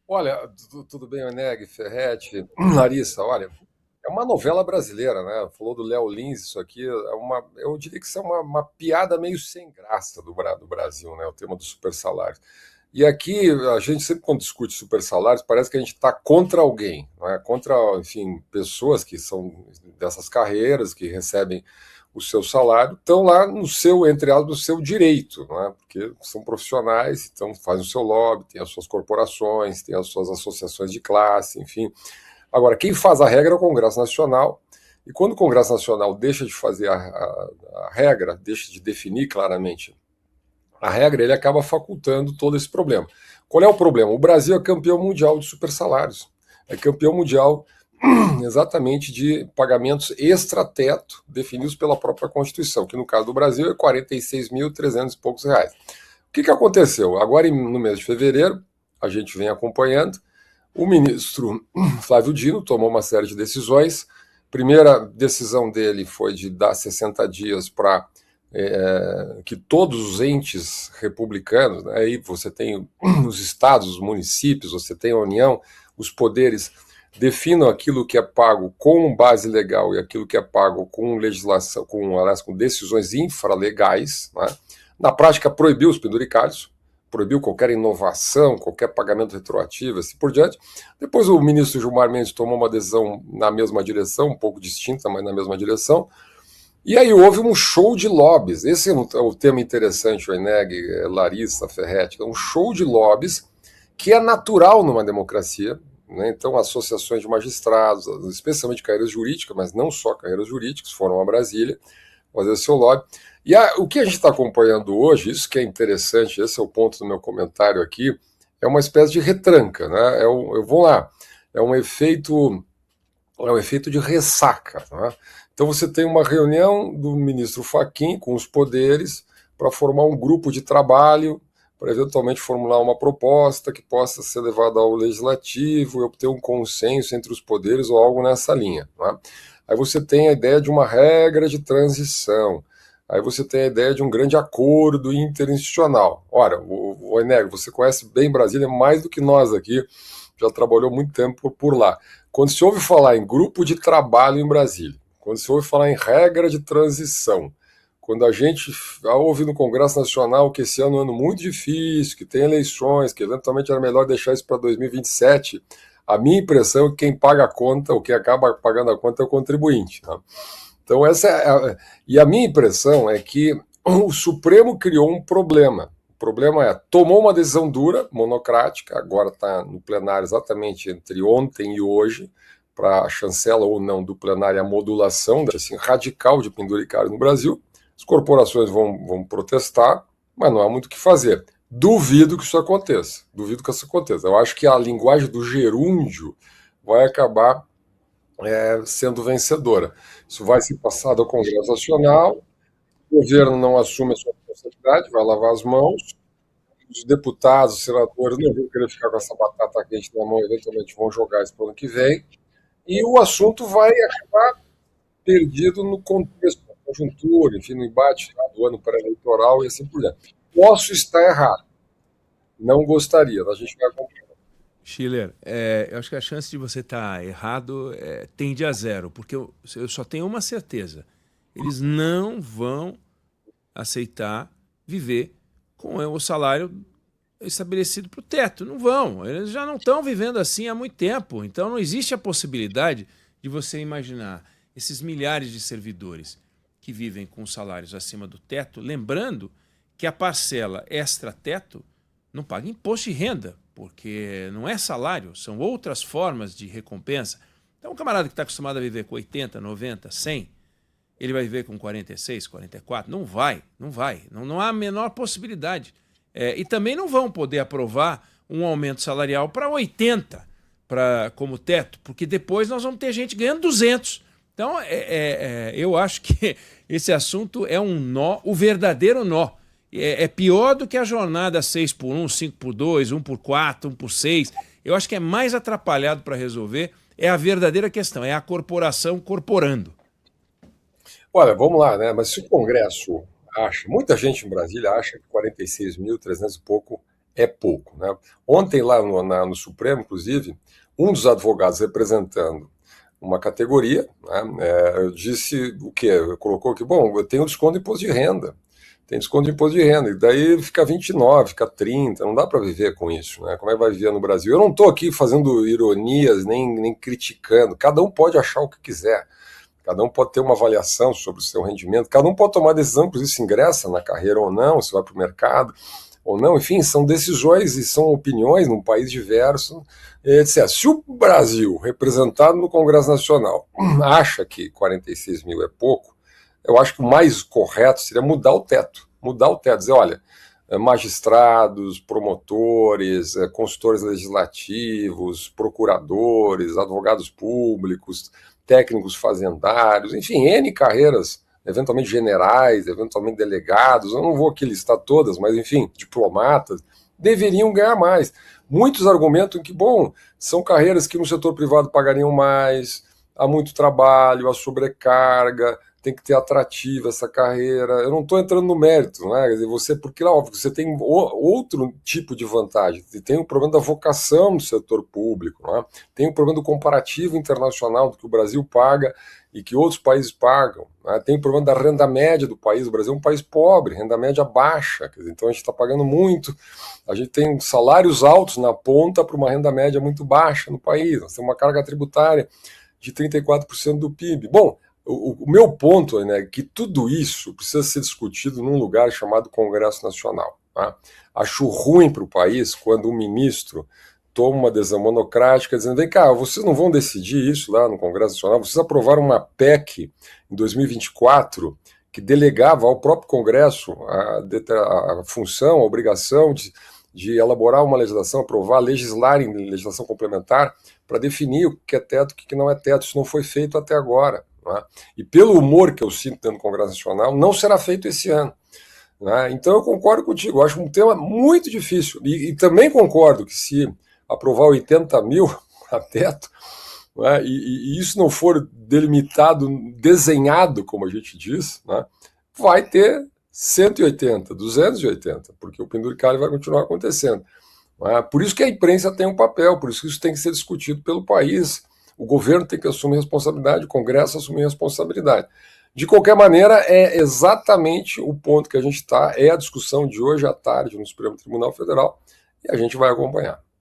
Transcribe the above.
Olha, tudo bem, Oneg, Ferretti, Larissa, olha, é uma novela brasileira, né? Falou do Léo Lins, isso aqui eu diria que isso é uma piada meio sem graça do Brasil, né? O tema do super salário. E aqui, a gente sempre quando discute super salários, parece que a gente está contra alguém, não é? Contra, enfim, pessoas que são dessas carreiras, que recebem o seu salário, estão lá no seu, entre aspas, no seu direito, não é? Porque são profissionais, então fazem o seu lobby, tem as suas corporações, tem as suas associações de classe, enfim. Agora, quem faz a regra é o Congresso Nacional, e quando o Congresso Nacional deixa de fazer a regra, deixa de definir claramente a regra, ele acaba facultando todo esse problema. Qual é o problema? O Brasil é campeão mundial de super salários. É campeão mundial exatamente de pagamentos extra-teto definidos pela própria Constituição, que no caso do Brasil é 46.300 e poucos reais. O que aconteceu? Agora, no mês de fevereiro, a gente vem acompanhando, o ministro Flávio Dino tomou uma série de decisões. Primeira decisão dele foi de dar 60 dias para que todos os entes republicanos, né, aí você tem os estados, os municípios, você tem a União, os poderes definam aquilo que é pago com base legal e aquilo que é pago com legislação, aliás, com decisões infralegais, né? Na prática proibiu os penduricalhos, proibiu qualquer inovação, qualquer pagamento retroativo, assim por diante. Depois o ministro Gilmar Mendes tomou uma decisão na mesma direção, um pouco distinta, mas na mesma direção. E aí houve um show de lobbies. Esse é o tema interessante, o Eneg, Larissa, Ferretti. É um show de lobbies que é natural numa democracia. Né? Então, associações de magistrados, especialmente carreiras jurídicas, mas não só carreiras jurídicas, foram a Brasília fazer seu lobby. E o que a gente está acompanhando hoje, isso que é interessante, esse é o ponto do meu comentário aqui, é uma espécie de retranca. Né? Eu vou lá, é um efeito de ressaca. Né? Então você tem uma reunião do ministro Fachin com os poderes para formar um grupo de trabalho, para eventualmente formular uma proposta que possa ser levada ao legislativo e obter um consenso entre os poderes ou algo nessa linha. Né? Aí você tem a ideia de uma regra de transição. Aí você tem a ideia de um grande acordo interinstitucional. Ora, o Eneg, você conhece bem Brasília mais do que nós aqui, já trabalhou muito tempo por lá. Quando se ouve falar em grupo de trabalho em Brasília, quando se ouve falar em regra de transição, quando a gente ouve no Congresso Nacional que esse ano é um ano muito difícil, que tem eleições, que eventualmente era melhor deixar isso para 2027, a minha impressão é que quem paga a conta, ou quem acaba pagando a conta é o contribuinte. Né? Então, e a minha impressão é que o Supremo criou um problema. O problema é, tomou uma decisão dura, monocrática, agora está no plenário exatamente entre ontem e hoje, para a chancela ou não do plenário a modulação assim, radical de penduricário no Brasil. As corporações vão protestar, mas não há muito o que fazer. Duvido que isso aconteça. Duvido que isso aconteça. Eu acho que a linguagem do gerúndio vai acabar sendo vencedora. Isso vai ser passado ao Congresso Nacional, o governo não assume a sua responsabilidade, vai lavar as mãos, os deputados, os senadores não vão querer ficar com essa batata quente na mão, eventualmente vão jogar isso para o ano que vem, e o assunto vai acabar perdido no contexto, na conjuntura, enfim, no embate do ano pré-eleitoral e assim por diante. Posso estar errado, não gostaria, a gente vai acompanhar. Schiller, eu acho que a chance de você estar errado tende a zero, porque eu só tenho uma certeza: eles não vão aceitar viver com o salário estabelecido para o teto. Não vão. Eles já não estão vivendo assim há muito tempo. Então não existe a possibilidade de você imaginar esses milhares de servidores que vivem com salários acima do teto, lembrando que a parcela extra-teto não paga imposto de renda, porque não é salário, são outras formas de recompensa. Então, um camarada que está acostumado a viver com 80, 90, 100, ele vai viver com 46, 44? Não vai, não vai. Não há a menor possibilidade. E também não vão poder aprovar um aumento salarial para 80 como teto, porque depois nós vamos ter gente ganhando 200. Então, eu acho que esse assunto é um nó, o verdadeiro nó. É pior do que a jornada 6 por 1, 5 por 2, 1 por 4, 1 por 6. Eu acho que é mais atrapalhado para resolver. É a verdadeira questão, é a corporação corporando. Olha, vamos lá, né? Mas se o Congresso acha, muita gente em Brasília acha que 46.300 e pouco é pouco, né? Ontem lá no Supremo, inclusive, um dos advogados representando uma categoria, né, disse o quê? Colocou que, bom, eu tenho desconto de imposto de renda, tem desconto de imposto de renda, e daí fica 29, fica 30, não dá para viver com isso, né? Como é que vai viver no Brasil? Eu não estou aqui fazendo ironias, nem criticando, cada um pode achar o que quiser, cada um pode ter uma avaliação sobre o seu rendimento, cada um pode tomar decisão, inclusive se ingressa na carreira ou não, se vai para o mercado ou não, enfim, são decisões e são opiniões num país diverso, etc. Se o Brasil, representado no Congresso Nacional, acha que 46 mil é pouco, eu acho que o mais correto seria mudar o teto. Mudar o teto, dizer, olha, magistrados, promotores, consultores legislativos, procuradores, advogados públicos, técnicos fazendários, enfim, N carreiras, eventualmente generais, eventualmente delegados, eu não vou aqui listar todas, mas enfim, diplomatas, deveriam ganhar mais. Muitos argumentam que, bom, são carreiras que no setor privado pagariam mais, há muito trabalho, há sobrecarga, tem que ter atrativa essa carreira. Eu não estou entrando no mérito, né? Quer dizer, você, porque óbvio, você tem outro tipo de vantagem. Tem o problema da vocação do setor público, né? Tem o problema do comparativo internacional do que o Brasil paga e que outros países pagam, né? Tem o problema da renda média do país. O Brasil é um país pobre, renda média baixa, quer dizer, então a gente está pagando muito. A gente tem salários altos na ponta para uma renda média muito baixa no país. Nós temos uma carga tributária de 34% do PIB. Bom, o meu ponto é que tudo isso precisa ser discutido num lugar chamado Congresso Nacional. Tá? Acho ruim para o país quando um ministro toma uma decisão monocrática dizendo, vem cá, vocês não vão decidir isso lá no Congresso Nacional, vocês aprovaram uma PEC em 2024 que delegava ao próprio Congresso a função, a obrigação de elaborar uma legislação, aprovar, legislar em legislação complementar para definir o que é teto e o que não é teto. Isso não foi feito até agora. Né? E pelo humor que eu sinto dentro do Congresso Nacional, não será feito esse ano. Né? Então eu concordo contigo, eu acho um tema muito difícil. E também concordo que se aprovar 80 mil a teto, né, e isso não for delimitado, desenhado, como a gente diz, né, vai ter 180, 280, porque o penduricalho vai continuar acontecendo. Né? Por isso que a imprensa tem um papel, por isso que isso tem que ser discutido pelo país. O governo tem que assumir responsabilidade, o Congresso assumir responsabilidade. De qualquer maneira, é exatamente o ponto que a gente está, é a discussão de hoje à tarde no Supremo Tribunal Federal, e a gente vai acompanhar.